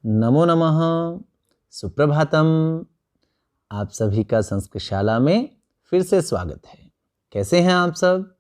नमो नमः, सुप्रभातम। आप सभी का संस्कृत शाला में फिर से स्वागत है। कैसे हैं आप सब?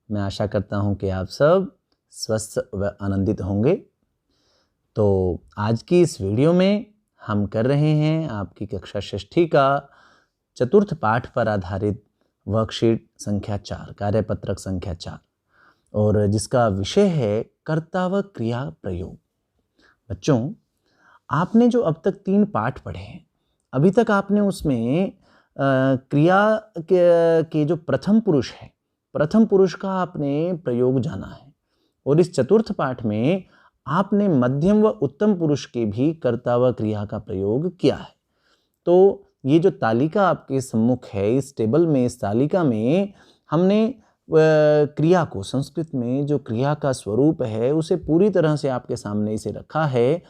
मैं आशा करता हूं कि आप सब स्वस्थ व आनंदित होंगे। तो आज की इस वीडियो में हम कर रहे हैं आपकी कक्षा षष्ठी का चतुर्थ पाठ पर आधारित वर्कशीट संख्या 4, कार्यपत्रक संख्या 4, और जिसका विषय है कर्ता व क्रिया प्रयोग। बच्चों, आपने जो अब तक 3 पाठ पढ़े हैं, अभी तक आपने उसमें क्रिया के जो प्रथम पुरुष है, प्रथम पुरुष का आपने प्रयोग जाना है। और इस चतुर्थ पाठ में आपने मध्यम व उत्तम पुरुष के भी कर्ता व क्रिया का प्रयोग किया है। तो ये जो तालिका आपके सम्मुख है, इस टेबल में, इस तालिका में हमने क्रिया को, संस्कृत में जो क्रिया का स्वरूप है उसे पूरी तरह से आपके सामने इसे रखा है,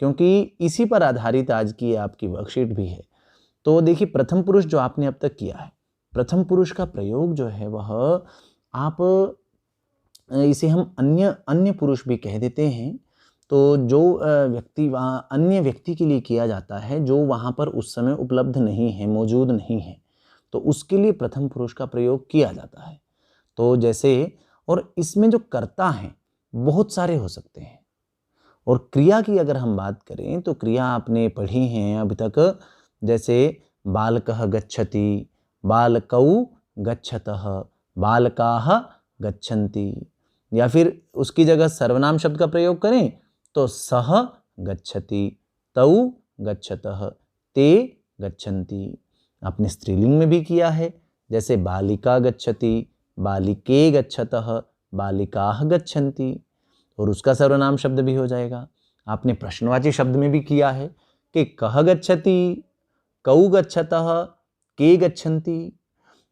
क्योंकि इसी पर आधारित आज की आपकी वर्कशीट भी है। तो देखिए, प्रथम पुरुष जो आपने अब तक किया है, प्रथम पुरुष का प्रयोग जो है वह आप इसे हम अन्य पुरुष भी कह देते हैं। तो जो व्यक्ति वहाँ अन्य व्यक्ति के लिए किया जाता है, जो वहाँ पर उस समय उपलब्ध नहीं है, मौजूद नहीं है, तो उसके लिए प्रथम पुरुष का प्रयोग किया जाता है। तो जैसे, और इसमें जो कर्ता हैं बहुत सारे हो सकते हैं। और क्रिया की अगर हम बात करें तो क्रिया आपने पढ़ी हैं अभी तक, जैसे बालकः गच्छति, बालकौ गच्छतः, बालकाः गच्छन्ति। या फिर उसकी जगह सर्वनाम शब्द का प्रयोग करें तो सः गच्छति, तौ गच्छतः, ते गच्छन्ति। आपने स्त्रीलिंग में भी किया है, जैसे बालिका गच्छति, बालिके गच्छतः, बालिकाः गच्छन्ति, और उसका सर्वनाम शब्द भी हो जाएगा। आपने प्रश्नवाची शब्द में भी किया है कि कः गच्छति, कौ गच्छतः, के गच्छन्ति।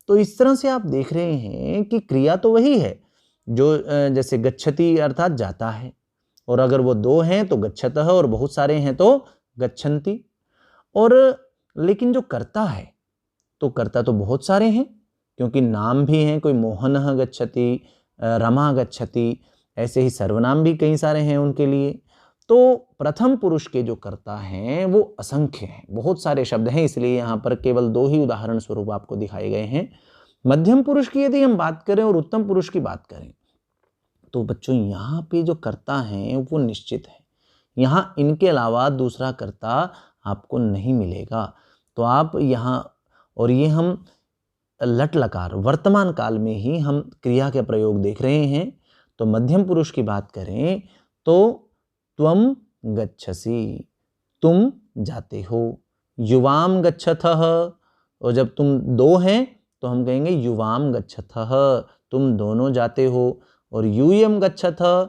तो इस तरह से आप देख रहे हैं कि क्रिया तो वही है, जो जैसे गच्छति अर्थात जाता है, और अगर वो 2 हैं तो गच्छतः, और बहुत सारे हैं तो गच्छन्ति। और लेकिन जो कर्ता है, तो कर्ता तो बहुत सारे हैं, क्योंकि नाम भी हैं, कोई मोहनः गच्छति, रमा गच्छति, ऐसे ही सर्वनाम भी कई सारे हैं उनके लिए। तो प्रथम पुरुष के जो कर्ता हैं वो असंख्य हैं, बहुत सारे शब्द हैं, इसलिए यहाँ पर केवल 2 ही उदाहरण स्वरूप आपको दिखाए गए हैं। मध्यम पुरुष की यदि हम बात करें और उत्तम पुरुष की बात करें, तो बच्चों यहाँ पे जो कर्ता हैं वो निश्चित है। यहाँ इनके अलावा दूसरा कर्ता आपको नहीं मिलेगा। तो आप यहाँ, और ये हम लट लकार वर्तमान काल में ही हम क्रिया के प्रयोग देख रहे हैं। तो मध्यम पुरुष की बात करें तो त्वम गच्छसि, तुम जाते हो, युवाम गच्छतः, और जब तुम 2 हैं तो हम कहेंगे युवाम गच्छतः, तुम दोनों जाते हो, और यूयम गच्छतः,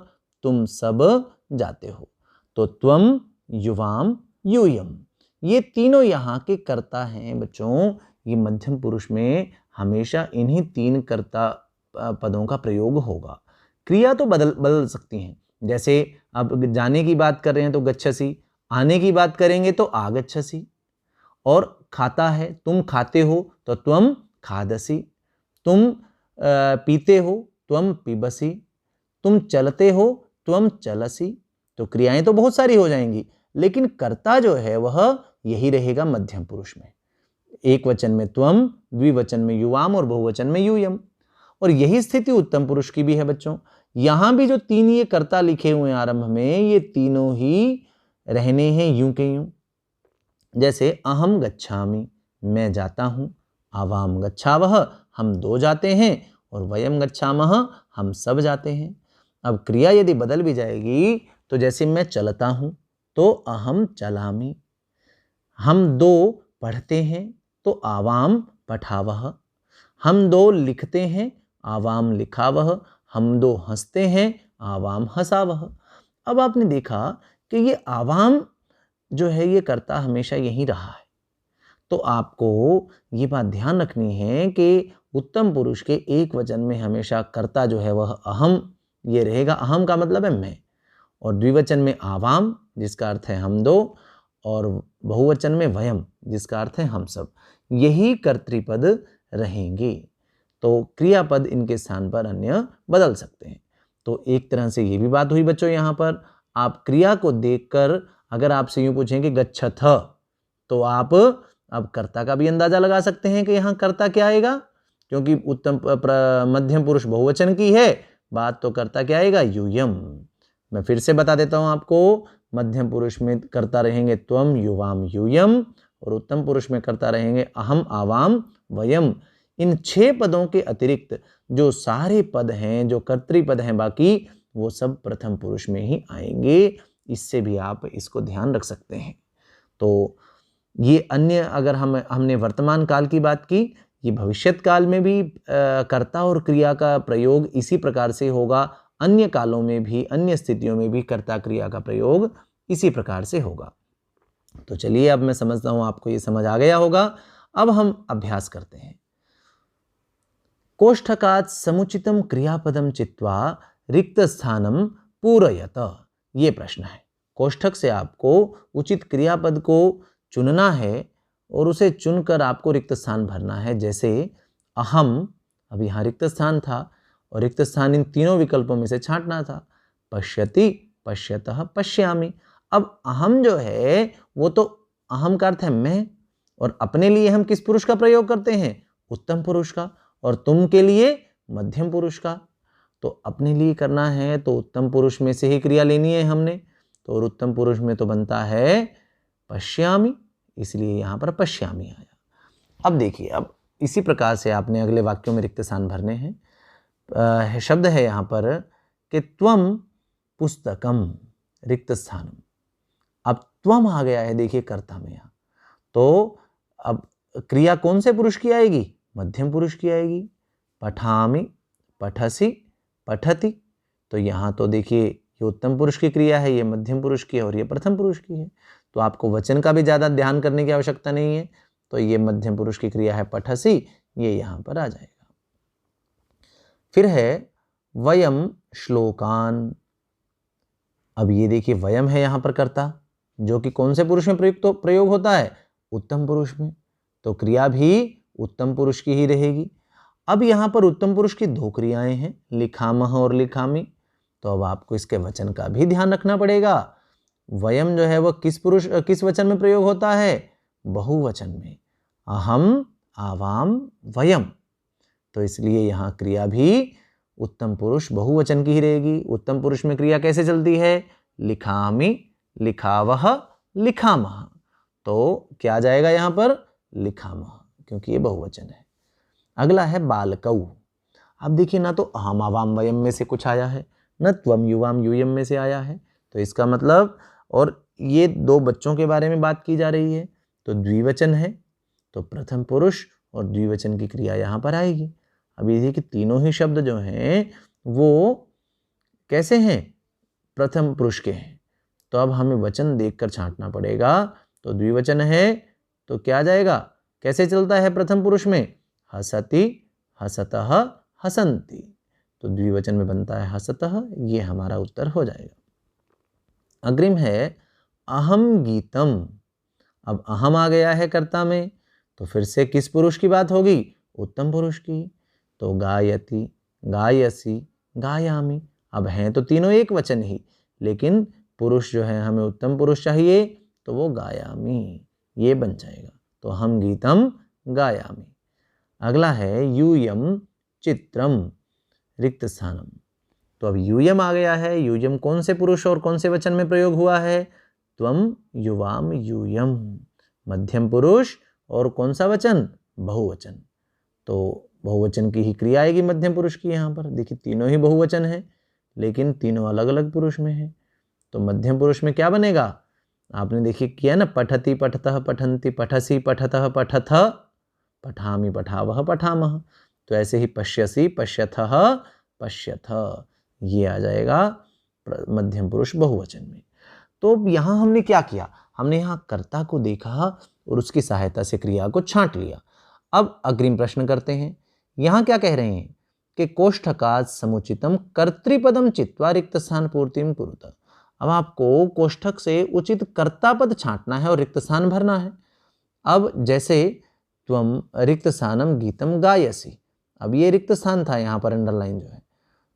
तुम सब जाते हो। तो त्वम, युवाम, यूयम, ये तीनों यहाँ के कर्ता हैं बच्चों। ये मध्यम पुरुष में हमेशा इन्हीं 3 कर्ता पदों का प्रयोग होगा। क्रिया तो बदल सकती हैं, जैसे अब जाने की बात कर रहे हैं तो गच्छसि, आने की बात करेंगे तो आगच्छसि, और खाता है, तुम खाते हो तो त्वम खादसि, तुम पीते हो त्वम पिबसि, तुम चलते हो त्वम चलसि। तो क्रियाएं तो बहुत सारी हो जाएंगी, लेकिन कर्ता जो है वह यही रहेगा मध्यम पुरुष में। एक वचन में त्वम, द्विवचन में युवाम, और बहुवचन में यूयम। और यही स्थिति उत्तम पुरुष की भी है बच्चों। यहां भी जो 3 ये कर्ता लिखे हुए हैं आरंभ में, ये तीनों ही रहने हैं यूं के यूं। जैसे अहम गच्छामि, मैं जाता हूं, आवाम गच्छावः, हम 2 जाते हैं, और वयम गच्छामः, हम सब जाते हैं। अब क्रिया यदि बदल भी जाएगी, तो जैसे मैं चलता हूं तो अहम चलामि, हम 2 पढ़ते हैं तो आवाम पठावः, हम 2 लिखते हैं, आवाम लिखावः, हम 2 हंसते हैं, आवाम हंसावः। अब आपने देखा कि ये आवाम जो है ये कर्ता हमेशा यही रहा है। तो आपको ये बात ध्यान रखनी है कि उत्तम पुरुष के एक वचन में हमेशा कर्ता जो है वह अहम ये रहेगा। अहम का मतलब है मैं, और द्विवचन में आवाम, जिसका अर्थ है हम 2, और बहुवचन में वयम, जिसका अर्थ है हम सब। यही कर्तृपद रहेंगे। तो क्रियापद इनके स्थान पर अन्य बदल सकते हैं। तो एक तरह से ये भी बात हुई बच्चों। यहाँ पर आप क्रिया को देखकर अगर आपसे यूं पूछें कि गच्छथ, तो आप अब कर्ता का भी अंदाजा लगा सकते हैं कि यहाँ कर्ता क्या आएगा, क्योंकि मध्यम पुरुष बहुवचन की है बात, तो कर्ता क्या आएगा, यूयम। मैं फिर से बता देता हूं आपको, मध्यम पुरुष में कर्ता रहेंगे त्वम युवाम यूयम, और उत्तम पुरुष में कर्ता रहेंगे अहम आवाम वयम। इन 6 पदों के अतिरिक्त जो सारे पद हैं, जो कर्तृपद हैं बाकी, वो सब प्रथम पुरुष में ही आएंगे। इससे भी आप इसको ध्यान रख सकते हैं। तो ये अन्य, अगर हमने वर्तमान काल की बात की, ये भविष्यत काल में भी कर्ता और क्रिया का प्रयोग इसी प्रकार से होगा। अन्य कालों में भी, अन्य स्थितियों में भी कर्ता क्रिया का प्रयोग इसी प्रकार से होगा। तो चलिए, अब मैं समझता हूं आपको ये समझ आ गया होगा। अब हम अभ्यास करते हैं। कोष्ठकात् समुचितम क्रियापदम चित्वा रिक्त स्थानम पूरयत, ये प्रश्न है। कोष्ठक से आपको उचित क्रियापद को चुनना है और उसे चुनकर आपको रिक्त स्थान भरना है। जैसे अहम, अब यहाँ रिक्त स्थान था और रिक्त स्थान इन तीनों विकल्पों में से छांटना था। पश्यति, पश्यतः, पश्यामि। अब अहम जो है वो तो अहम का अर्थ है मैं, और अपने लिए हम किस पुरुष का प्रयोग करते हैं, उत्तम पुरुष का, और तुम के लिए मध्यम पुरुष का। तो अपने लिए करना है तो उत्तम पुरुष में से ही क्रिया लेनी है हमने, तो और उत्तम पुरुष में तो बनता है पश्यामि, इसलिए यहाँ पर पश्यामि आया। अब देखिए, अब इसी प्रकार से आपने अगले वाक्यों में रिक्त स्थान भरने हैं। शब्द है यहाँ पर कि त्वम पुस्तकम रिक्त स्थानम। अब त्वम आ गया है, देखिए कर्ता में यहाँ, तो अब क्रिया कौन से पुरुष की आएगी, मध्यम पुरुष की आएगी। पठामि, पठसी, पठति, तो यहाँ तो देखिए ये उत्तम पुरुष की क्रिया है, ये मध्यम पुरुष की है और ये प्रथम पुरुष की है, तो आपको वचन का भी ज़्यादा ध्यान करने की आवश्यकता नहीं है। तो ये मध्यम पुरुष की क्रिया है पठसी, ये यहाँ पर आ जाएगा। फिर है वयम श्लोकान। अब ये देखिए वयम है यहाँ पर कर्ता, जो कि कौन से पुरुष में प्रयोग होता है, उत्तम पुरुष में, तो क्रिया भी उत्तम पुरुष की ही रहेगी। अब यहाँ पर उत्तम पुरुष की 2 क्रियाएं हैं, लिखामह और लिखामि, तो अब आपको इसके वचन का भी ध्यान रखना पड़ेगा। वयम जो है वह किस वचन में प्रयोग होता है, बहुवचन में, अहम आवाम वयम, तो इसलिए यहाँ क्रिया भी उत्तम पुरुष बहुवचन की ही रहेगी। उत्तम पुरुष में क्रिया कैसे चलती है, लिखामि, लिखावह, लिखामह, तो क्या आ जाएगा यहाँ पर, लिखामह, क्योंकि ये बहुवचन है। अगला है बालकौ। अब देखिए, ना तो अहम आवाम वयम में से कुछ आया है, न त्वम युवाम यूयम में से आया है, तो इसका मतलब, और ये 2 बच्चों के बारे में बात की जा रही है, तो द्विवचन है, तो प्रथम पुरुष और द्विवचन की क्रिया यहाँ पर आएगी। अब ये कि तीनों ही शब्द जो हैं वो कैसे हैं, प्रथम पुरुष के हैं, तो अब हमें वचन देखकर छांटना पड़ेगा। तो द्विवचन है तो क्या आ जाएगा, कैसे चलता है प्रथम पुरुष में, हसति, हसतः, हसन्ति, तो द्विवचन में बनता है हसतः, ये हमारा उत्तर हो जाएगा। अग्रिम है अहम गीतम। अब अहम आ गया है कर्ता में, तो फिर से किस पुरुष की बात होगी, उत्तम पुरुष की, तो गायति, गायसी, गायामि। अब हैं तो तीनों एक वचन ही, लेकिन पुरुष जो है हमें उत्तम पुरुष चाहिए, तो वो गायामि, ये बन जाएगा, तो हम गीतम गायामि। अगला है यूयम चित्रम रिक्त स्थानम। तो अब यूयम आ गया है, यूयम कौन से पुरुष और कौन से वचन में प्रयोग हुआ है, त्वम युवाम यूयम, मध्यम पुरुष और कौन सा वचन, बहुवचन, तो बहुवचन की ही क्रिया आएगी मध्यम पुरुष की। यहाँ पर देखिए तीनों ही बहुवचन है, लेकिन तीनों अलग अलग पुरुष में है, तो मध्यम पुरुष में क्या बनेगा, आपने देखिए किया ना, पठति, पठतः, पठन्ति, पठसी, पठतः, पठथ, पठामि, पठावह, पठामह, तो ऐसे ही पश्यसि, पश्यथः, पश्यथ, ये आ जाएगा मध्यम पुरुष बहुवचन में। तो यहाँ हमने क्या किया, हमने यहाँ कर्ता को देखा और उसकी सहायता से क्रिया को छांट लिया। अब अग्रिम प्रश्न करते हैं। यहाँ क्या कह रहे हैं कि कोष्ठकात् समुचितम कर्तृपदम चित्वा रिक्त स्थान पूर्तिम कुरुत। अब आपको कोष्ठक से उचित कर्ता पद छांटना है और रिक्त स्थान भरना है। अब जैसे त्वम रिक्त स्थानम गीतम गायसी, अब ये रिक्त स्थान था यहाँ पर अंडरलाइन जो है,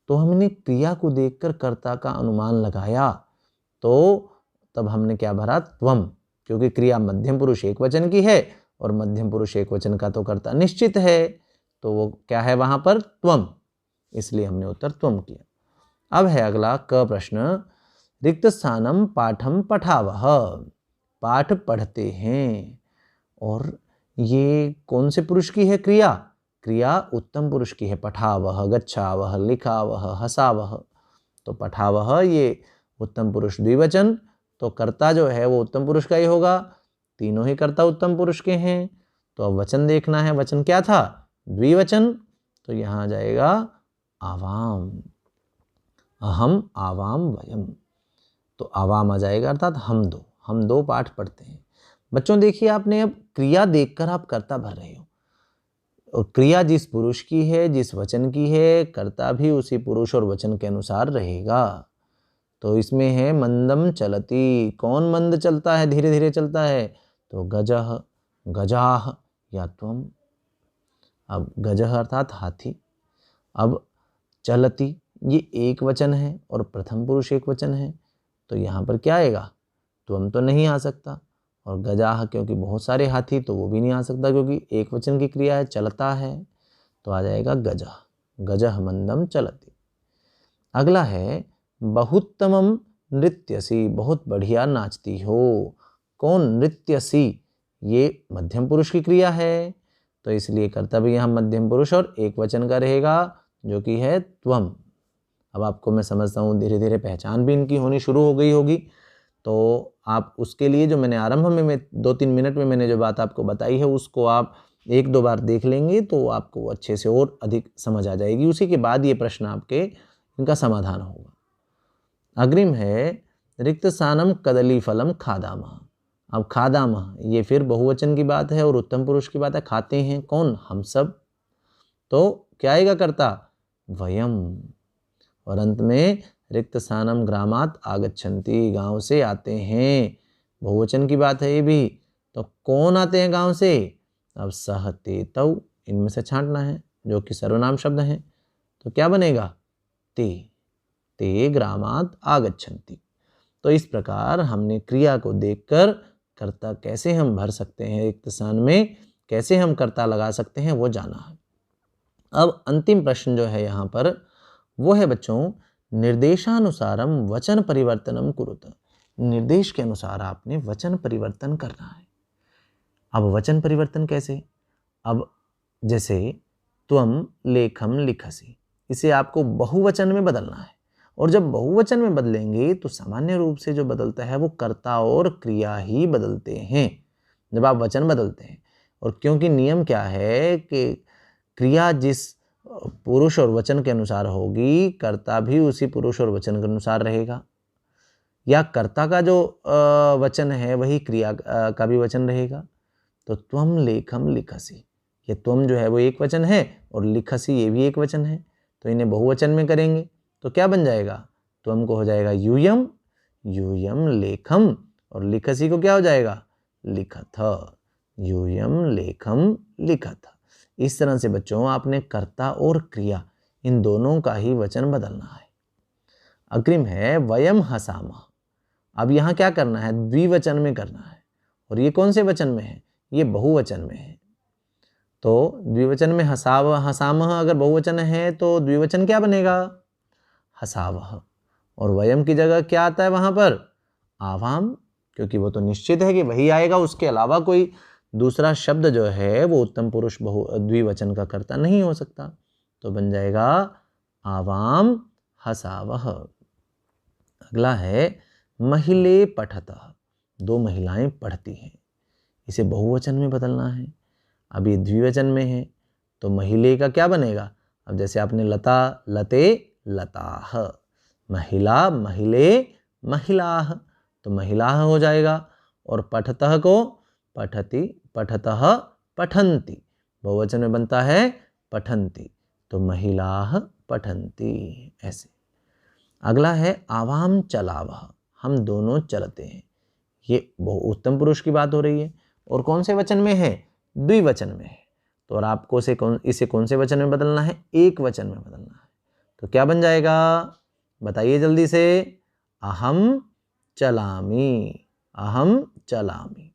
तो हमने क्रिया को देखकर कर्ता का अनुमान लगाया, तो तब हमने क्या भरा, त्वम, क्योंकि क्रिया मध्यम पुरुष एक वचन की है और मध्यम पुरुष एक वचन का तो कर्ता निश्चित है, तो वो क्या है वहां पर, त्वम, इसलिए हमने उत्तर त्वम किया। अब है अगला क प्रश्न, रिक्त स्थानम पाठम पठावह, पाठ पढ़ते हैं, और ये कौन से पुरुष की है क्रिया, क्रिया उत्तम पुरुष की है, पठावह, गच्छावह, लिखावह, हसावह, तो पठावह ये उत्तम पुरुष द्विवचन, तो कर्ता जो है वो उत्तम पुरुष का ही होगा, तीनों ही कर्ता उत्तम पुरुष के हैं। तो अब वचन देखना है, वचन क्या था, द्विवचन, तो यहाँ आ जाएगा आवाम, अहम आवाम वयम, तो आवाम आ जाएगा, अर्थात हम दो पाठ पढ़ते हैं। बच्चों देखिए, आपने अब क्रिया देखकर आप कर्ता भर रहे हो, और क्रिया जिस पुरुष की है, जिस वचन की है, कर्ता भी उसी पुरुष और वचन के अनुसार रहेगा। तो इसमें है मंदम चलती, कौन मंद चलता है, धीरे धीरे चलता है, तो गजह, गजाह या त्वम। अब गजह अर्थात हाथी, अब चलती ये एक वचन है और प्रथम पुरुष एक वचन है, तो यहाँ पर क्या आएगा, त्वम तो नहीं आ सकता, और गजाह क्योंकि बहुत सारे हाथी, तो वो भी नहीं आ सकता क्योंकि एक वचन की क्रिया है, चलता है, तो आ जाएगा गजह, गजह मंदम चलती। अगला है बहुत्तमम नृत्यसी, बहुत बढ़िया नाचती हो, कौन, नृत्यसी, ये मध्यम पुरुष की क्रिया है, तो इसलिए कर्ता भी यहाँ मध्यम पुरुष और एक वचन का रहेगा, जो कि है त्वम। अब आपको मैं समझता हूँ धीरे धीरे पहचान भी इनकी होनी शुरू हो गई होगी, तो आप उसके लिए जो मैंने आरंभ में 2-3 मिनट में मैंने जो बात आपको बताई है, उसको आप 1-2 बार देख लेंगे तो आपको अच्छे से और अधिक समझ आ जाएगी। उसी के बाद ये प्रश्न आपके इनका समाधान होगा। अग्रिम है रिक्त स्थानम कदली फलम खादामः। अब खादामः ये फिर बहुवचन की बात है और उत्तम पुरुष की बात है, खाते हैं, कौन, हम सब, तो क्या आएगा कर्ता, वयम, और अंत में रिक्त स्थानम ग्रामात आगच्छन्ति, गांव से आते हैं, बहुवचन की बात है ये भी, तो कौन आते हैं गांव से, अब सह ते तौ, इनमें से छांटना है जो कि सर्वनाम शब्द हैं, तो क्या बनेगा, ते ग्रामात आगच्छन्ति। तो इस प्रकार हमने क्रिया को देखकर कर्ता कैसे हम भर सकते हैं, रिक्त स्थान में कैसे हम कर्ता लगा सकते हैं वो जाना है। अब अंतिम प्रश्न जो है यहाँ पर वो है बच्चों, निर्देशानुसारम वचन परिवर्तनम कुरुत, निर्देश के अनुसार आपने वचन परिवर्तन करना है। अब वचन परिवर्तन कैसे, अब जैसे त्वम लेखम लिखसि, इसे आपको बहुवचन में बदलना है, और जब बहुवचन में बदलेंगे तो सामान्य रूप से जो बदलता है वो कर्ता और क्रिया ही बदलते हैं जब आप वचन बदलते हैं। और क्योंकि नियम क्या है कि क्रिया जिस पुरुष और वचन के अनुसार होगी, कर्ता भी उसी पुरुष और वचन के अनुसार रहेगा, या कर्ता का जो वचन है वही क्रिया का भी वचन रहेगा। तो त्वम लेखम लिखसि, ये त्वम जो है वो एक वचन है और लिखसि ये भी एक वचन है, तो इन्हें बहुवचन में करेंगे तो क्या बन जाएगा, त्वम को हो जाएगा यूयम, यूयम लेखम, और लिखसि को क्या हो जाएगा, लिखथ, यूयम लेखम लिखथ। इस तरह से बच्चों आपने कर्ता और क्रिया इन दोनों का ही वचन बदलना है। अग्रिम है वयम हसामः। अब यहाँ क्या करना है, द्विवचन में करना है, और ये कौन से वचन में है, ये बहुवचन में है। तो द्विवचन में हसामः अगर बहुवचन है तो द्विवचन क्या बनेगा, हसावः, और वयम की जगह क्या आता है वहाँ पर, आवाम, क्योंकि वो तो निश्चित है कि वही आएगा, उसके अलावा कोई दूसरा शब्द जो है वो उत्तम पुरुष द्विवचन का कर्ता नहीं हो सकता, तो बन जाएगा आवाम हसावः। अगला है महिले पठतः, दो महिलाएं पढ़ती हैं, इसे बहुवचन में बदलना है। अब ये द्विवचन में है तो महिले का क्या बनेगा, अब जैसे आपने लता लते लताः, महिला महिले महिलाः, तो महिलाः हो जाएगा, और पठतः को पठति पठतः पठन्ति, बहुवचन में बनता है पठन्ति, तो महिलाः पठन्ति, ऐसे। अगला है आवाम चलावः, हम दोनों चलते हैं, ये उत्तम पुरुष की बात हो रही है, और कौन से वचन में है, द्विवचन में है, तो और आपको इसे कौन से वचन में बदलना है, एक वचन में बदलना है, तो क्या बन जाएगा बताइए जल्दी से, अहम चलामि, अहम चलामि।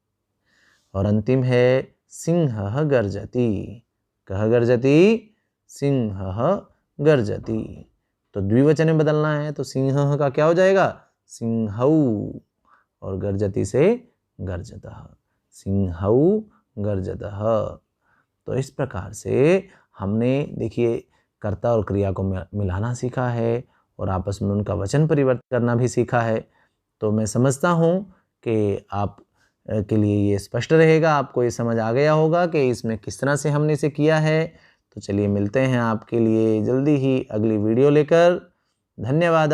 और अंतिम है सिंहः गर्जति। कः गर्जति? सिंहः गर्जति। तो द्विवचन में बदलना है तो सिंहः का क्या हो जाएगा? सिंहौ। और गर्जति से गर्जतः, सिंहौ गर्जतः। तो इस प्रकार से हमने देखिए कर्ता और क्रिया को मिलाना सीखा है और आपस में उनका वचन परिवर्तन करना भी सीखा है। तो मैं समझता हूँ कि आप के लिए ये स्पष्ट रहेगा, आपको ये समझ आ गया होगा कि इसमें किस तरह से हमने इसे किया है। तो चलिए मिलते हैं आपके लिए जल्दी ही अगली वीडियो लेकर। धन्यवाद।